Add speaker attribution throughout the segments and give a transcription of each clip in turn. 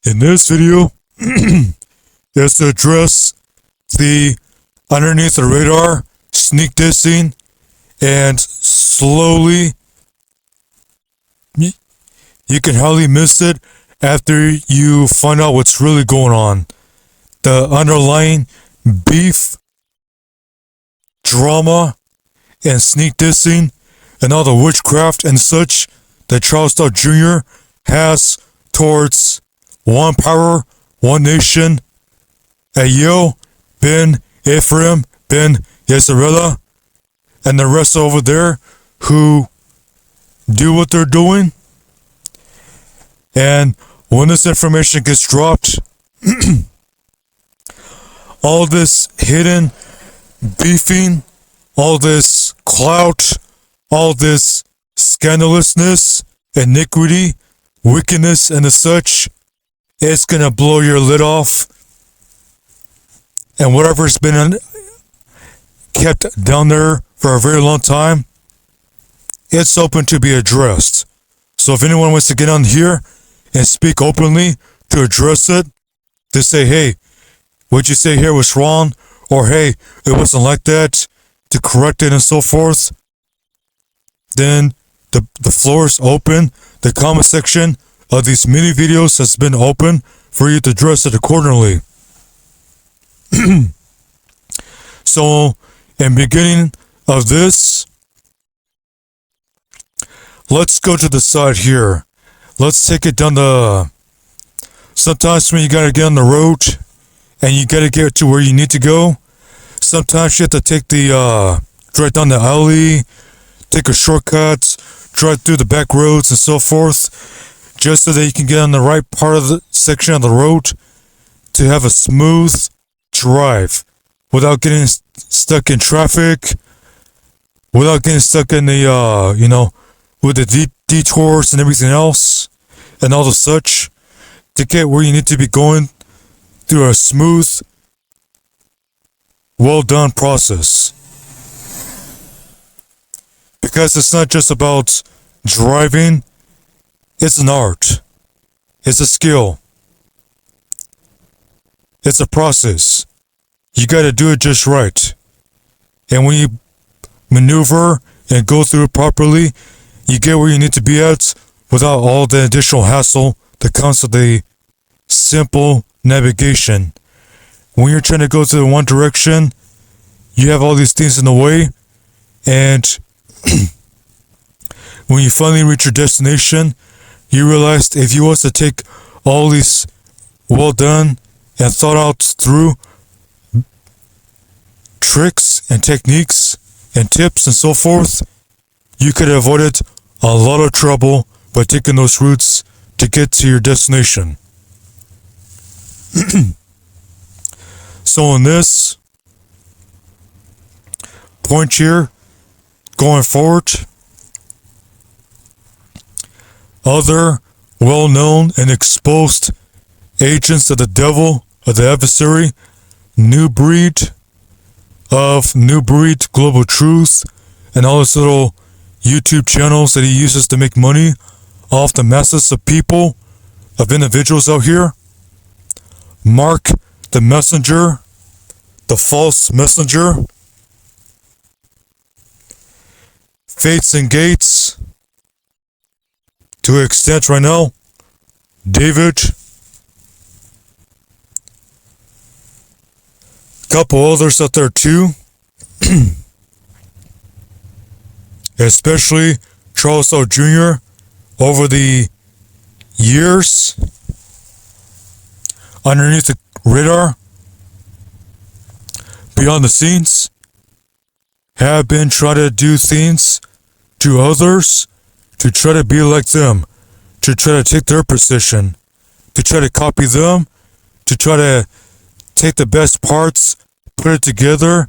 Speaker 1: In this video, is to address the underneath the radar sneak dissing and slowly you can hardly miss it after you find out what's really going on. The underlying beef, drama, and sneak dissing and all the witchcraft and such that Charles Dowell Jr. has towards one power, one nation, Ayo, Ben Ephraim, Ben Yesarela, and the rest over there who do what they're doing. And when this information gets dropped, all this hidden beefing, all this clout, all this scandalousness, iniquity, wickedness, and the such, it's gonna blow your lid off. And whatever's been kept down there for a very long time, it's open to be addressed. So if anyone wants to get on here and speak openly to address it, to say, hey, what you say here was wrong, or hey, it wasn't like that, to correct it and so forth, then the floor is open. The comment section of these mini videos has been open for you to address it accordingly. So, in beginning of this, let's go to the side here. Let's take it down the... Sometimes when you gotta get on the road and you gotta get to where you need to go, sometimes you have to take the, drive down the alley, take a shortcut, drive through the back roads and so forth, just so that you can get on the right part of the section of the road to have a smooth drive without getting stuck in traffic, without getting stuck in the, with the detours and everything else and all the such, to get where you need to be going through a smooth, well done process. Because it's not just about driving, it's an art, it's a skill, it's a process. You gotta do it just right. And when you maneuver and go through it properly, you get where you need to be at without all the additional hassle that comes with the simple navigation. When you're trying to go to one direction, you have all these things in the way, and when you finally reach your destination, you realize if you was to take all these well done and thought out through tricks and techniques and tips and so forth, you could have avoided a lot of trouble by taking those routes to get to your destination. So in this point here, going forward, other well-known and exposed agents of the devil, of the adversary, New Breed Global Truth, and all his little YouTube channels that he uses to make money off the masses of people, of individuals out here. Mark the messenger, the false messenger, Fates and Gates, to an extent right now, David, a couple others out there too, especially Charles Dowell Jr. over the years, underneath the radar, behind the scenes, have been trying to do things to others to try to be like them, to try to take their position, to try to copy them, to try to take the best parts, put it together,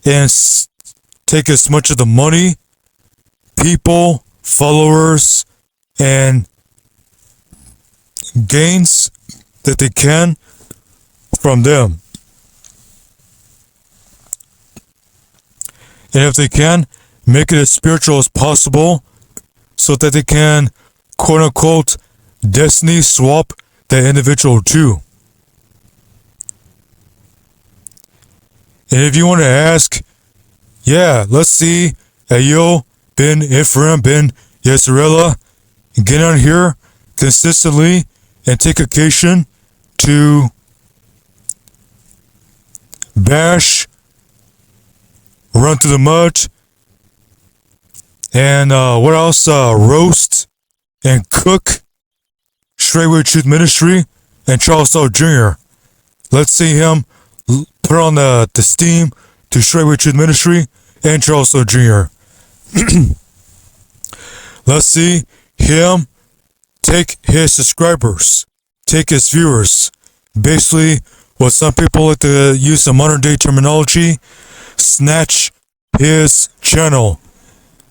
Speaker 1: and take as much of the money, people, followers, and gains that they can from them. And if they can, make it as spiritual as possible so that they can, quote unquote, destiny swap that individual too. And if you want to ask, yeah, let's see Ayo bin Ephraim bin Yisrael get on here consistently and take occasion to bash, run through the mud, and what else? Roast and cook Straightway Truth Ministry and Charles Stair Jr. Let's see him put on the steam to Straightway Truth Ministry and Charles Stair Jr. Let's see him take his subscribers, take his viewers. Basically, what some people like to use the modern day terminology, snatch his channel.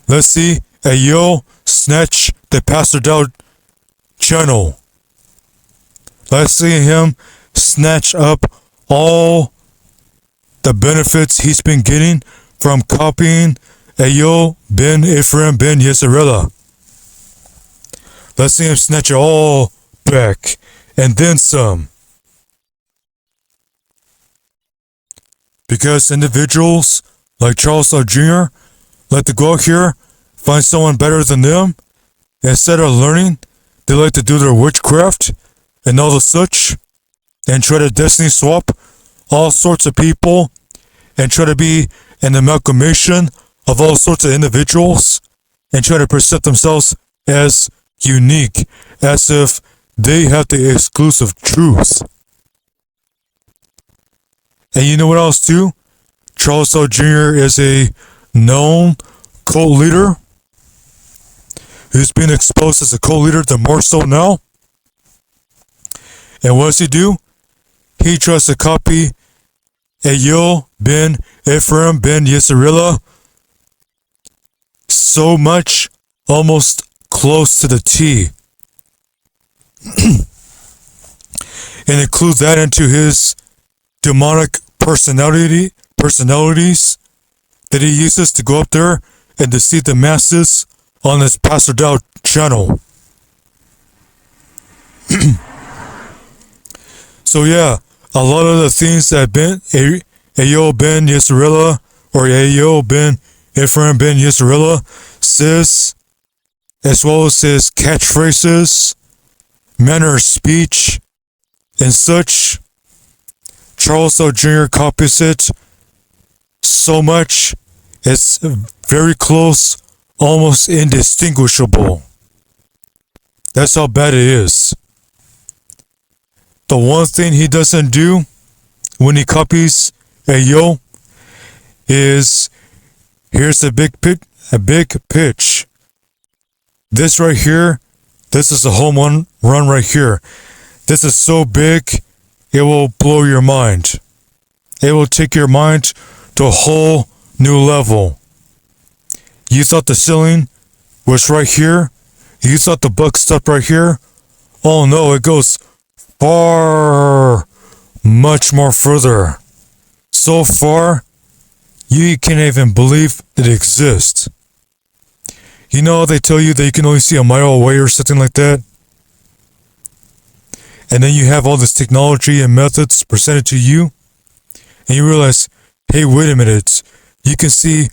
Speaker 1: Let's see Ayo snatch the Pastor Dowell channel. Let's see him snatch up all the benefits he's been getting from copying Ayo bin Ephraim bin Yisrael. Let's see him snatch it all back and then some. Because individuals like Charles Stair Jr. like to go out here, find someone better than them. Instead of learning, they like to do their witchcraft and all the such, and try to destiny swap all sorts of people, and try to be an amalgamation of all sorts of individuals, and try to present themselves as unique, as if they have the exclusive truth. And you know what else too? Charles Stair Jr. is a known cult leader who's been exposed as a cult leader, the more so now. And what does he do? He tries to copy Ayo bin Ephraim bin Yisrael so much, almost close to the T. And include that into his demonic personalities that he uses to go up there and deceive the masses on his Pastor Dowell channel. So yeah, a lot of the things that Ayo bin Yisrael or Ayo bin Ephraim bin Yisrael says, as well as his catchphrases, manner of speech, and such, Charles Stair Jr. copies it so much, it's very close, almost indistinguishable. That's how bad it is. The one thing he doesn't do when he copies Ayo is, here's a big pitch. This right here, this is a home run right here. This is so big, it will blow your mind. It will take your mind to a whole new level. You thought the ceiling was right here? You thought the buck stopped right here? Oh no, it goes far, much more further. So far, you can't even believe it exists. You know how they tell you that you can only see a mile away or something like that? And then you have all this technology and methods presented to you, and you realize, hey, wait a minute, you can see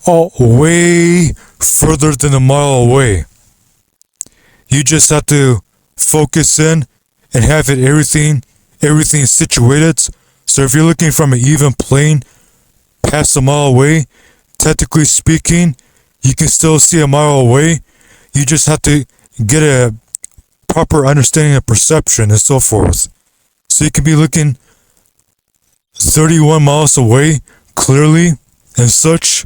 Speaker 1: way further than a mile away. You just have to focus in and have everything situated. So if you're looking from an even plane past a mile away, technically speaking, you can still see a mile away. You just have to get a proper understanding of perception and so forth. So you can be looking 31 miles away clearly and such,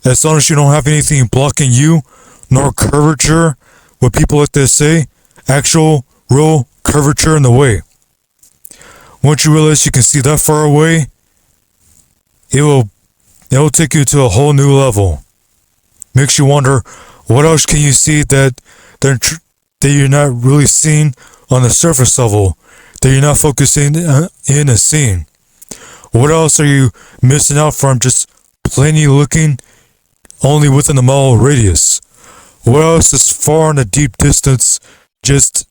Speaker 1: as long as you don't have anything blocking you, nor curvature, what people like to say, actual real curvature in the way. Once you realize you can see that far away, it will take you to a whole new level. Makes you wonder, what else can you see that you're not really seeing on the surface level, that you're not focusing in and seeing? What else are you missing out from just plainly looking only within a mile radius? What else is far in the deep distance Just,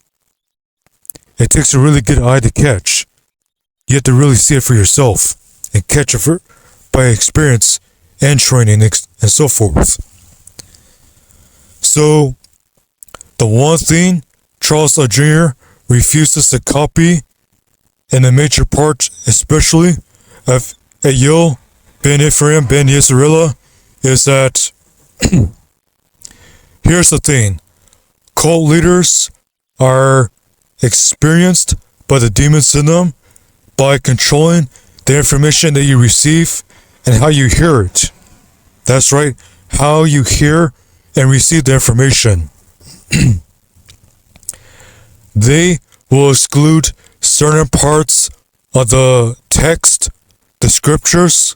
Speaker 1: it takes a really good eye to catch. You have to really see it for yourself and catch it by experience and training and so forth. So, the one thing Charles Jr. refuses to copy, and a major part especially of Eyal ben Ephraim ben Yisrael, is that here's the thing. Cult leaders are experienced by the demons in them by controlling the information that you receive and how you hear it. That's right, how you hear and receive the information. They will exclude certain parts of the text, the scriptures,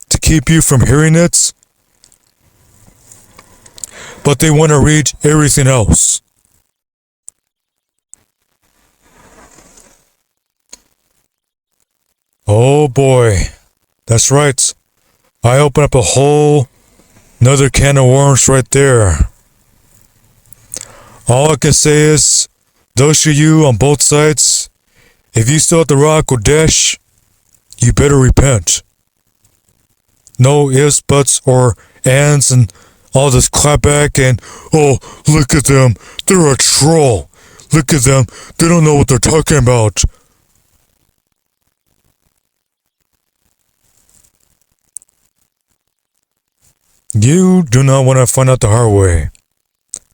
Speaker 1: to keep you from hearing it, but they want to read everything else. Oh boy, that's right. I open up a whole another can of worms right there. All I can say is, those of you on both sides, if you still at the Rock or Dash, you better repent. No ifs, buts, or ands, and all this clapback and, oh, look at them, they're a troll. Look at them, they don't know what they're talking about. You do not want to find out the hard way.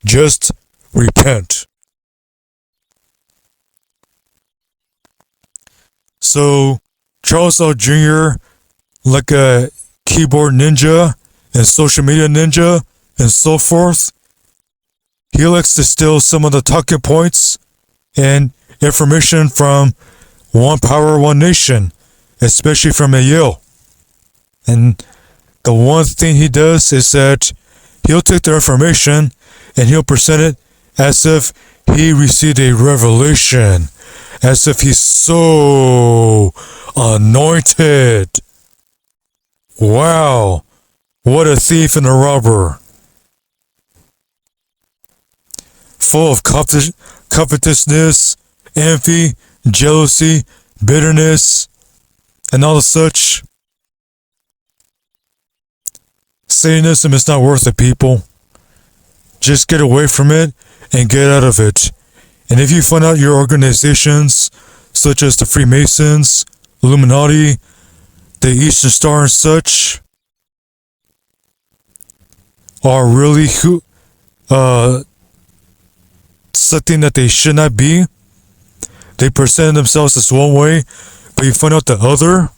Speaker 1: Just repent. So, Charles Jr., like a keyboard ninja and social media ninja and so forth, he likes to steal some of the talking points and information from One Power, One Nation, especially from Eyal. And the one thing he does is that he'll take their information and he'll present it as if he received a revelation, as if he's so anointed. Wow, what a thief and a robber. Full of covetousness, envy, jealousy, bitterness, and all the such. Satanism is not worth it, people. Just get away from it and get out of it. And if you find out your organizations, such as the Freemasons, Illuminati, the Eastern Star and such, are really something that they should not be, they present themselves as one way, but you find out the other,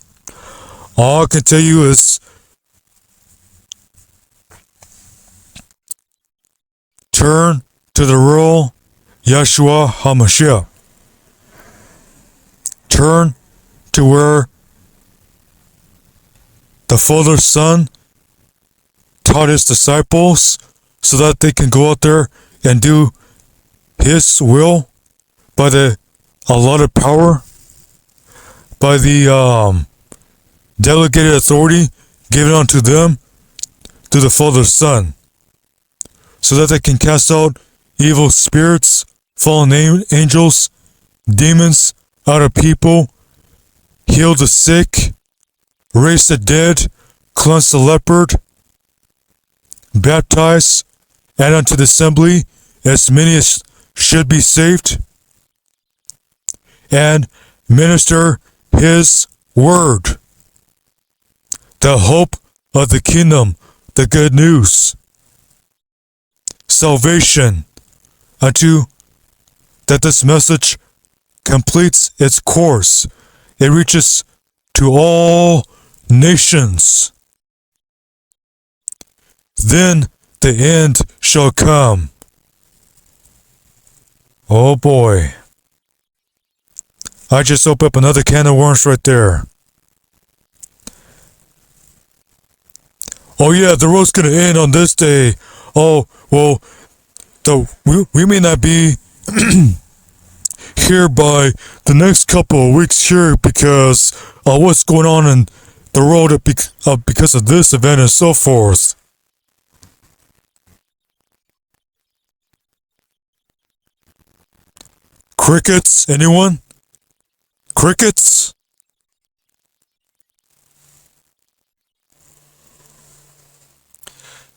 Speaker 1: all I can tell you is turn to the real Yeshua HaMashiach. Turn to where the Father's Son taught his disciples so that they can go out there and do his will by the allotted power, by the delegated authority given unto them through the Father's Son, so that they can cast out evil spirits, fallen angels, demons out of people, heal the sick, raise the dead, cleanse the leopard, baptize, add unto the assembly as many as should be saved, and minister his word, the hope of the kingdom, the good news, salvation, unto that this message completes its course. It reaches to all nations. Then the end shall come. Oh boy. I just opened up another can of worms right there. Oh yeah, the road's gonna end on this day. Oh, well, we may not be here by the next couple of weeks here because what's going on in the road because of this event and so forth. Crickets? Anyone? Crickets?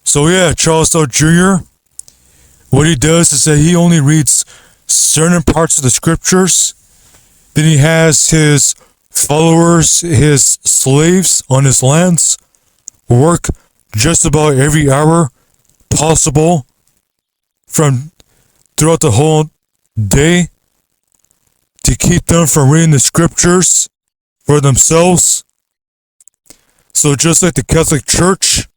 Speaker 1: So yeah, Charles Dowell Jr., what he does is that he only reads certain parts of the scriptures. Then he has his followers, his slaves on his lands, work just about every hour possible from throughout the whole day to keep them from reading the scriptures for themselves. So just like the Catholic Church,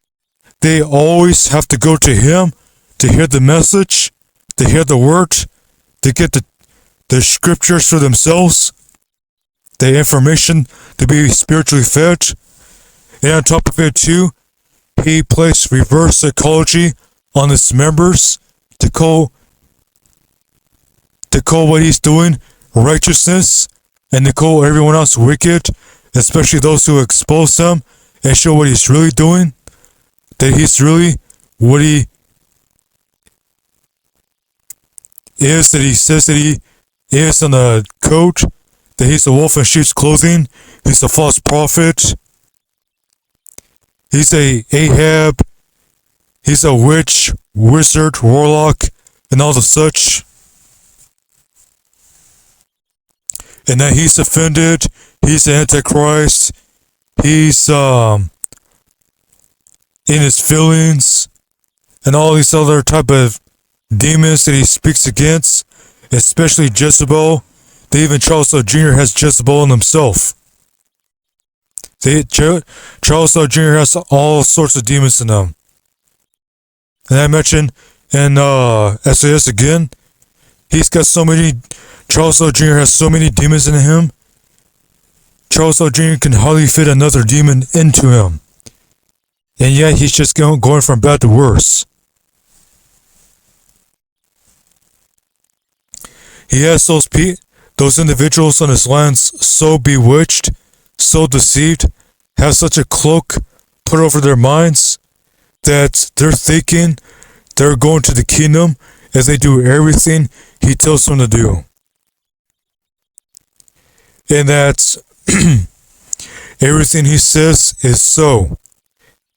Speaker 1: they always have to go to him to hear the message, to hear the word, to get the scriptures for themselves, the information to be spiritually fed. And on top of it too, he plays reverse psychology on his members to call what he's doing righteousness, and to call everyone else wicked, especially those who expose him and show what he's really doing, that he's really what he is, that he says that he is on the code, that he's a wolf in sheep's clothing, he's a false prophet, he's a Ahab, he's a witch, wizard, warlock, and all the such. And that he's offended, he's the Antichrist, he's in his feelings, and all these other type of demons that he speaks against, especially Jezebel. That even Charles Dowell Jr. has Jezebel in himself. Charles Dowell Jr. has all sorts of demons in him. And I mentioned in SAS again, he's got so many. Charles Dowell Jr. has so many demons in him. Charles Dowell Jr. can hardly fit another demon into him. And yet he's just going from bad to worse. He has those individuals on his lands so bewitched, so deceived, have such a cloak put over their minds that they're thinking they're going to the kingdom as they do everything he tells them to do. And that everything he says is so.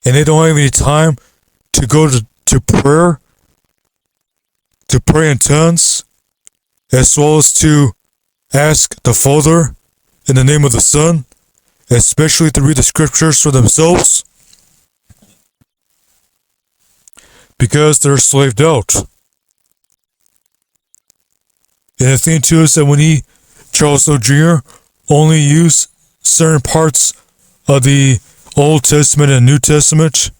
Speaker 1: And they don't have any time to go to prayer, to pray in tongues, as well as to ask the Father in the name of the Son, especially to read the scriptures for themselves, because they're slaved out. And the thing too is that when Charles Dowell Jr. only used certain parts of the Old Testament and New Testament,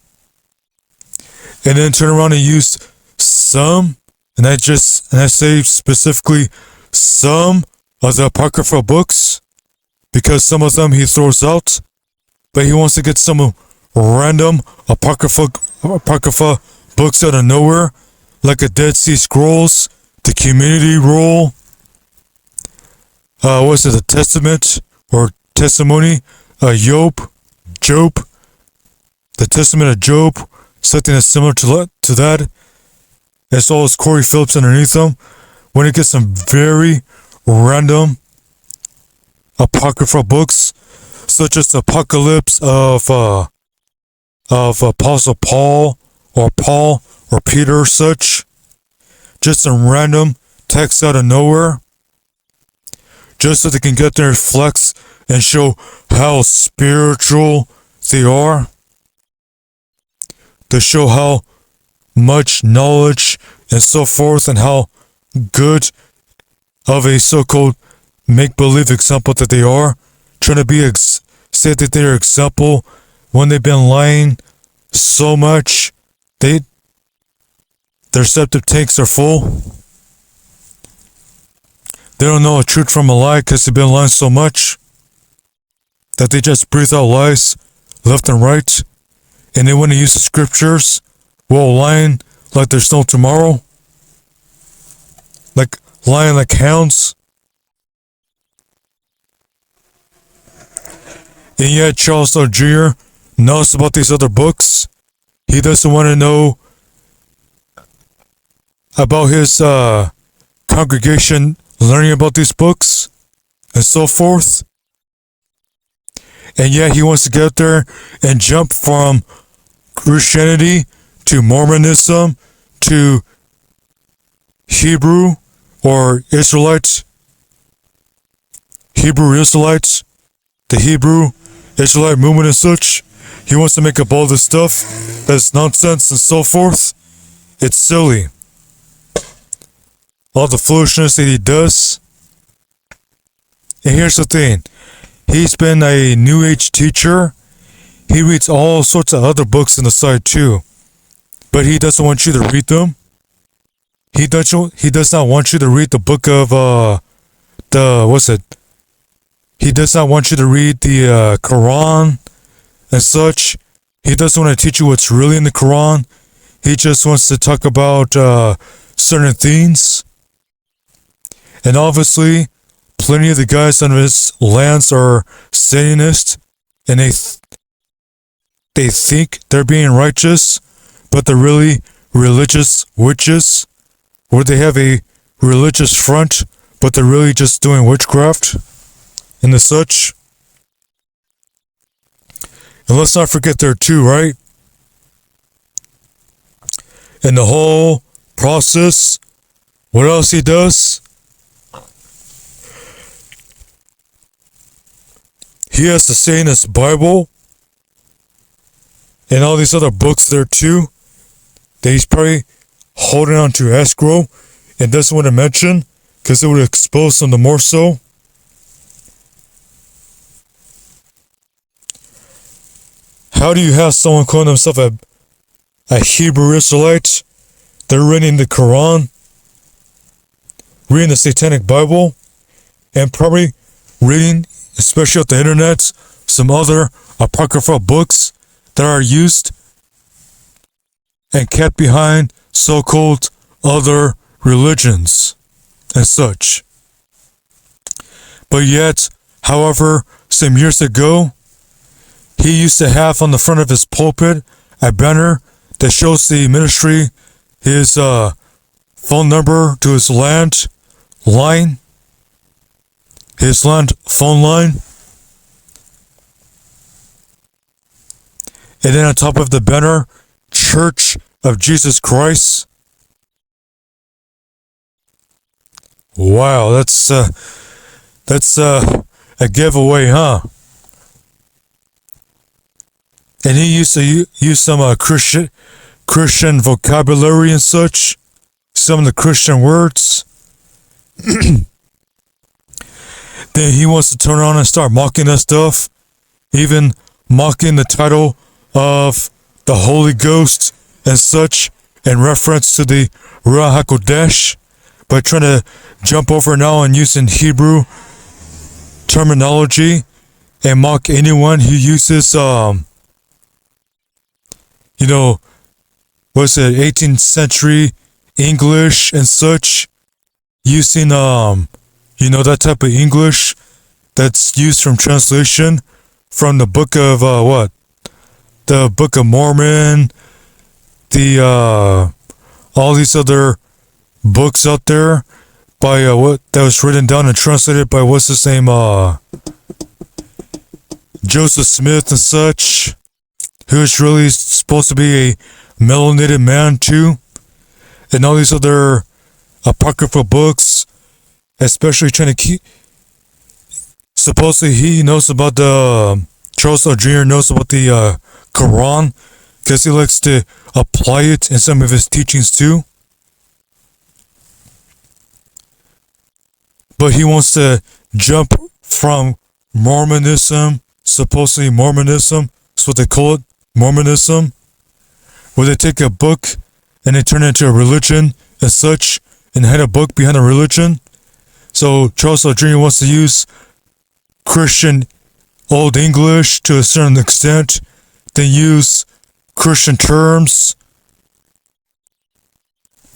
Speaker 1: and then turn around and use some, and I say specifically some of the Apocryphal books, because some of them he throws out, but he wants to get some random Apocrypha books out of nowhere, like the Dead Sea Scrolls, the Community Roll, the Testament or Testimony, Job, the Testament of Job, something that's similar to that, as well as Corey Phillips underneath them. When it gets some very random apocryphal books, such as the Apocalypse of Apostle Paul or Peter or such, just some random text out of nowhere, just so they can get their flex and show how spiritual they are, to show how much knowledge and so forth, and how good of a so-called make-believe example that they are, trying to say that they're example when they've been lying so much, their septic tanks are full. They don't know a truth from a lie because they've been lying so much that they just breathe out lies left and right, and they want to use the scriptures while lying like there's no tomorrow, like lying like hounds. And yet Charles Dowell Jr. knows about these other books. He doesn't want to know about his congregation learning about these books and so forth. And yet he wants to get out there and jump from Christianity to Mormonism to Hebrew or Israelites, Hebrew Israelites, the Hebrew Israelite movement and such. He wants to make up all this stuff that's nonsense and so forth. It's silly. All the foolishness that he does. And here's the thing. He's been a New Age teacher. He reads all sorts of other books on the side too. But he doesn't want you to read them. He does not want you to read the book of He does not want you to read the Quran and such. He doesn't want to teach you what's really in the Quran. He just wants to talk about certain things. And obviously, plenty of the guys on his lands are Satanists, and they think they're being righteous, but they're really religious witches, or they have a religious front, but they're really just doing witchcraft and the such. And let's not forget there too, right? In the whole process, what else he does? He has the Satanist Bible and all these other books there too that he's probably holding on to escrow and doesn't want to mention because it would expose them the more so. How do you have someone calling themselves a Hebrew Israelite? They're reading the Quran, reading the Satanic Bible, and probably reading, especially off the internet, some other apocryphal books that are used and kept behind so-called other religions and such. But yet, however, some years ago, he used to have on the front of his pulpit a banner that shows the ministry, his phone number to his land line, his land phone line. And then on top of the banner, Church of Jesus Christ. Wow, that's a giveaway, huh? And he used to use some Christian vocabulary and such, some of the Christian words. Then he wants to turn around and start mocking that stuff, even mocking the title of the Holy Ghost and such, in reference to the Ruach HaKodesh, by trying to jump over now and using Hebrew terminology and mock anyone who uses what's it, 18th century English and such, using, that type of English that's used from translation from the book of, the Book of Mormon, all these other books out there by, that was written down and translated by, what's his name, Joseph Smith and such, who's really supposed to be a melanated man too, and all these other apocryphal books, especially trying to keep, supposedly he knows about Charles L. Jr. knows about the Quran, because he likes to apply it in some of his teachings too. But he wants to jump from Mormonism, supposedly Mormonism, that's what they call it, Mormonism, where they take a book and they turn it into a religion and such, and hide a book behind a religion. So Charles L. Jr. wants to use Christian Old English to a certain extent, then use Christian terms,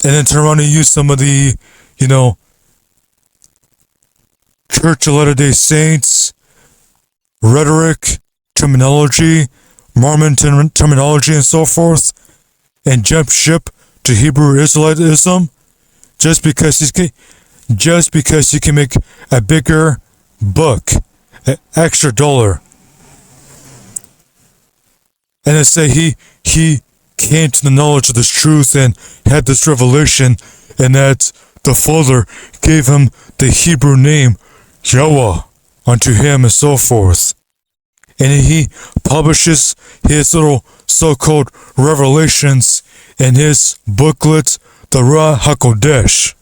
Speaker 1: and then turn around and use some of the, Church of Latter-day Saints rhetoric, terminology, Mormon terminology, and so forth, and jump ship to Hebrew Israelitism, just because just because he can make a bigger buck, an extra dollar. And they say he came to the knowledge of this truth and had this revelation, and that the Father gave him the Hebrew name Yahweh unto him, and so forth. And he publishes his little so-called revelations in his booklet, the Ra HaKodesh.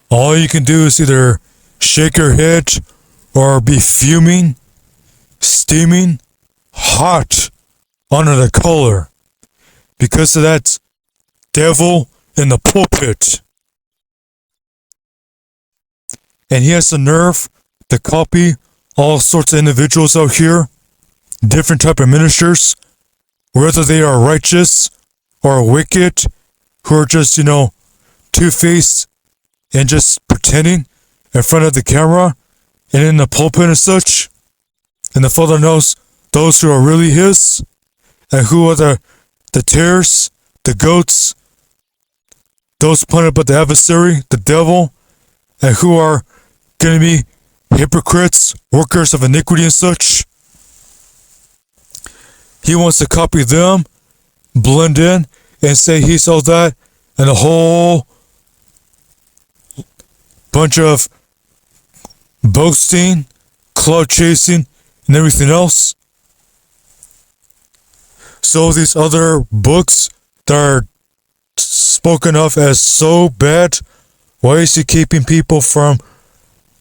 Speaker 1: All you can do is either shake your head or be fuming, steaming, hot under the collar because of that devil in the pulpit. And he has the nerve to copy all sorts of individuals out here, different type of ministers, whether they are righteous or wicked, who are just, two-faced and just pretending in front of the camera and in the pulpit and such. And the Father knows those who are really his, and who are the tares, the goats, those planted by the adversary, the devil, and who are going to be hypocrites, workers of iniquity and such. He wants to copy them, blend in, and say he saw that, and a whole bunch of boasting, cloud chasing, and everything else. So these other books that are spoken of as so bad, why is he keeping people from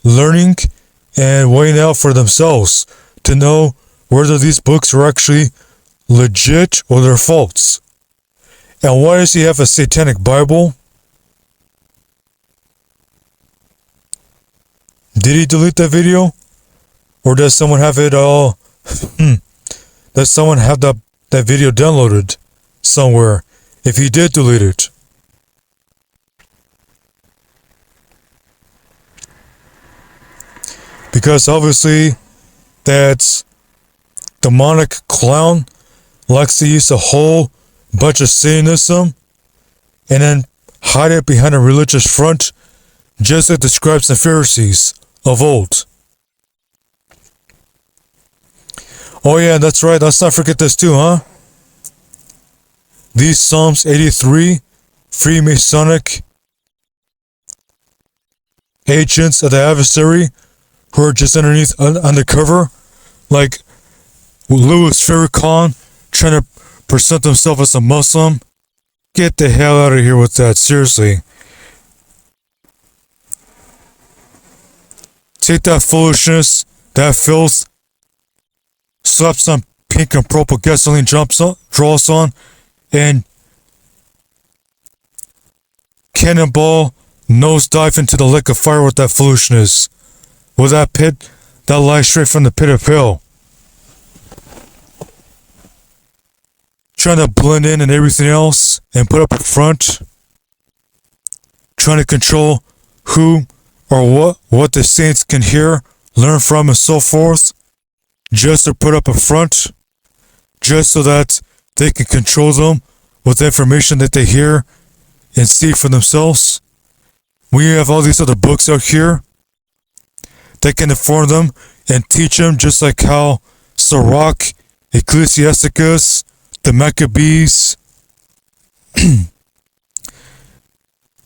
Speaker 1: learning and weighing out for themselves to know whether these books are actually legit or they're false? And why does he have a satanic Bible? Did he delete that video? Or does someone have it all? Does someone have that video downloaded somewhere? If he did delete it. Because obviously that demonic clown likes to use a whole bunch of Satanism and then hide it behind a religious front, just like the scribes and Pharisees of old. Oh yeah, that's right, let's not forget this too, huh? These Psalms 83 Freemasonic agents of the adversary who are just undercover, like Louis Farrakhan trying to present himself as a Muslim. Get the hell out of here with that, seriously. Take that foolishness, that filth, slap some pink and purple gasoline draws on, and cannonball nosedive into the lake of fire with that foolishness. With that pit, that lies straight from the pit of hell. Trying to blend in and everything else and put up a front. Trying to control who or what the saints can hear, learn from, and so forth. Just to put up a front. Just so that they can control them with the information that they hear and see for themselves. We have all these other books out here that can inform them and teach them, just like how Sirach, Ecclesiasticus, the Maccabees,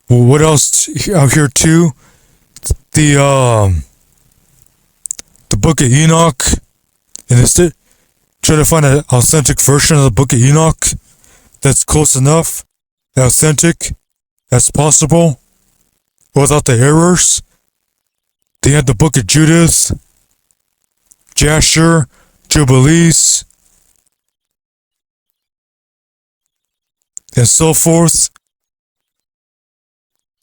Speaker 1: what else out here too? The Book of Enoch, and instead try to find an authentic version of the Book of Enoch that's close enough, authentic as possible, without the errors. They had the Book of Judith, Jasher, Jubilees, and so forth.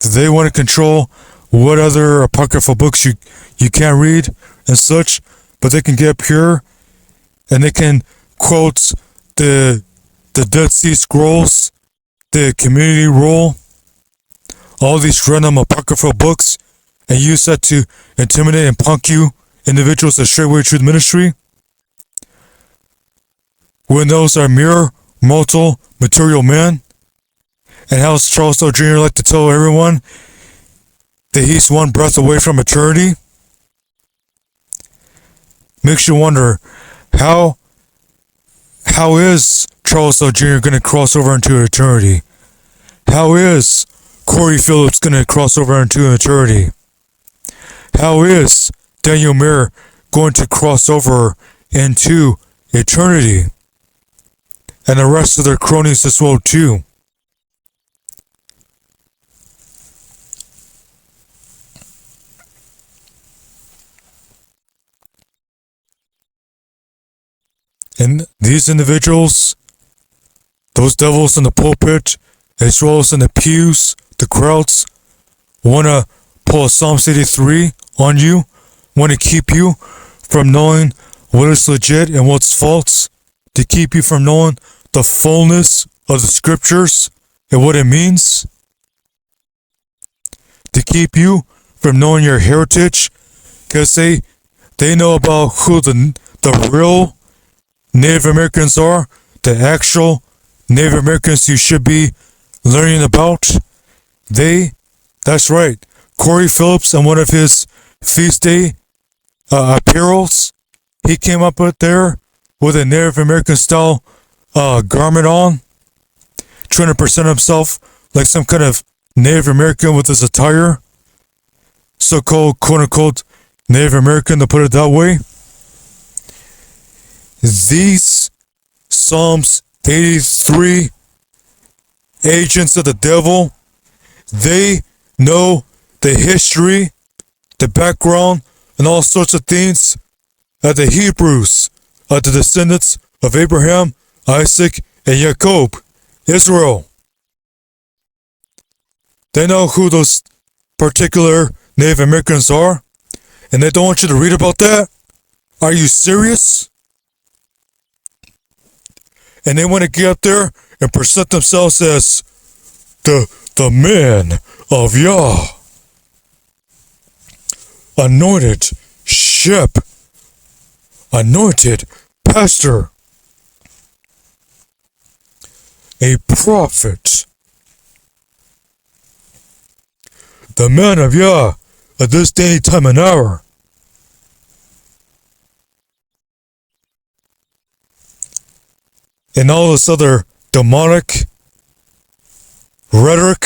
Speaker 1: They want to control what other apocryphal books you can't read and such, but they can get pure and they can quote the Dead Sea Scrolls, the Community Roll, all these random apocryphal books, and use that to intimidate and punk you individuals that stray away truth ministry. when those are mere mortal material men? And how Charles Dowell Jr. like to tell everyone that he's one breath away from eternity? Makes you wonder, how is Charles Dowell Jr. going to cross over into eternity? How is Corey Phillips going to cross over into eternity? How is Daniel Mayer going to cross over into eternity? And the rest of their cronies as well too. And these individuals, those devils in the pulpit, as well as in the pews, the crowds, want to pull a Psalms 83 on you, want to keep you from knowing what is legit and what's false, to keep you from knowing the fullness of the scriptures and what it means, to keep you from knowing your heritage, because they know about who the real Native Americans are, the actual Native Americans you should be learning about. That's right, Corey Phillips, on one of his feast day apparels, he came up out there with a Native American style garment on, trying to present himself like some kind of Native American with his attire, so-called quote-unquote Native American, to put it that way. These Psalms 83 agents of the devil, they know the history, the background, and all sorts of things of the Hebrews, of the descendants of Abraham, Isaac, and Jacob, Israel. They know who those particular Native Americans are, and they don't want you to read about that? Are you serious? And they want to get up there and present themselves as the men of Yah, anointed shep, anointed pastor, a prophet, the man of Yah at this day, time, and hour. And all this other demonic rhetoric.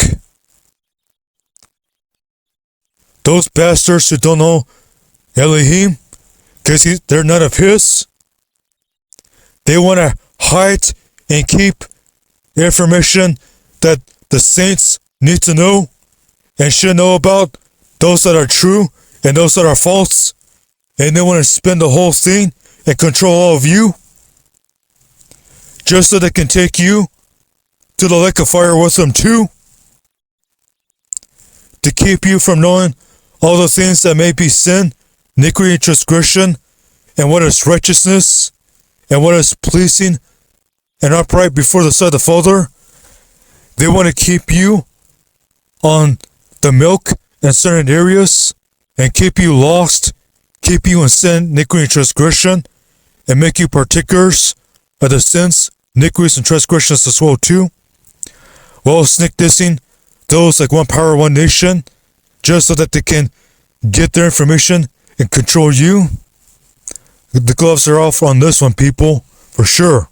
Speaker 1: Those bastards who don't know Elohim, because they're not of his, they want to hide and keep information that the saints need to know and should know about, those that are true and those that are false, and they want to spin the whole thing and control all of you, just so they can take you to the lake of fire with them too, to keep you from knowing all the things that may be sin, iniquity, and transgression, and what is righteousness, and what is pleasing and upright before the sight of the Father. They want to keep you on the milk in certain areas, and keep you lost, keep you in sin, iniquity, and transgression, and make you partakers of the sins, iniquities, and transgressions as well too, while sneak dissing those like One Power, One Nation, just so that they can get their information and control you. The gloves are off on this one, people, for sure.